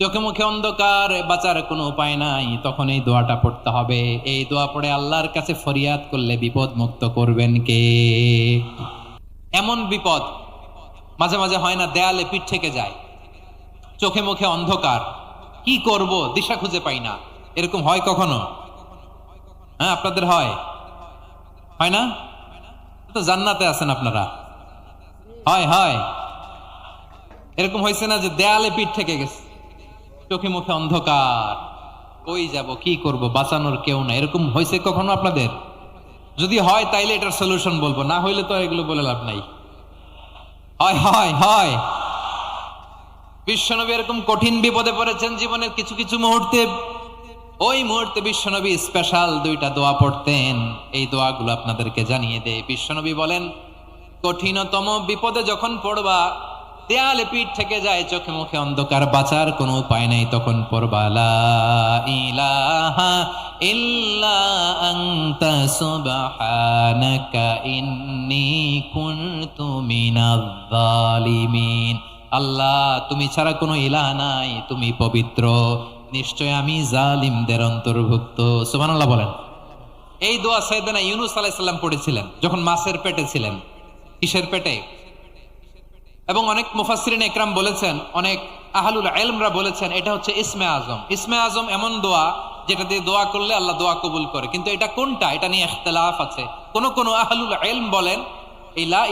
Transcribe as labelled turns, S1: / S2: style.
S1: চোখে মুখে অন্ধকার, বাঁচার কোনো উপায় নাই, তখন এই দোয়াটা পড়তে হবে। এই দোয়া পড়ে আল্লাহর কাছে ফরিয়াদ করলে বিপদ মুক্ত করবেন কে? এমন বিপদ মাঝে মাঝে হয় না, দেয়ালে পিঠ থেকে যায়, চোখে মুখে অন্ধকার, কি করব দিশা খুঁজে পাই না, এরকম হয় কখনো? হ্যাঁ, আপনাদের হয়? হয় না? তো জান্নাতে আছেন আপনারা। হয় হয়, এরকম হয়েছে না যে দেয়ালে পিঠ থেকে গেছে, চোখে মুখে অন্ধকার, কই যাব, কি করব, বাঁচানোর কেউ না, এরকম হয়েছে কখনো আপনাদের? যদি হয় তাইলে এটার সলিউশন বলবো, না হইলে তো এগুলো বলে লাভ নাই। হয় হয় হয়, বিশ্বনবী এরকম কঠিন বিপদে পড়েছেন জীবনের কিছু কিছু মুহূর্তে। ওই মুহূর্তে বিশ্বনবী স্পেশাল দুইটা দোয়া পড়তেন। এই দোয়াগুলো আপনাদেরকে জানিয়ে দেয়। বিশ্বনবী বলেন, কঠিনতম বিপদে যখন পড়বা, দেয়ালে পিঠ থেকে যায়, চোখে মুখে অন্ধকার, বাঁচার কোনো উপায় নাই, তখন পড়বা লা ইলাহা ইল্লা আনতা সুবহানাকা ইন্নী কুনতু মিনাজ জালিমিন। আল্লাহ, তুমি ছাড়া কোনো ইলাহ নাই, তুমি পবিত্র, নিশ্চয় আমি জালিমদের অন্তর্ভুক্ত। সুবহানাল্লাহ বলেন। এই দোয়া সাইয়েদনা ইউনূস আলাইহিস সালাম পড়েছিলেন যখন মাছের পেটে ছিলেন। কিসের পেটে? এবং অনেক মুফাসসিরিন ইকরাম বলেছেন, অনেক আহলুল ইলমরা বলেছেন, এটা হচ্ছে ইসমে আজম। ইসমে আজম এমন দোয়া যেটা দিয়ে দোয়া করলে আল্লাহ দোয়া কবুল করে, কিন্তু এটা কোনটা, এটা নিয়ে ইখতিলাফ আছে। কোন কোন আহলুল ইলম বলেন এই লা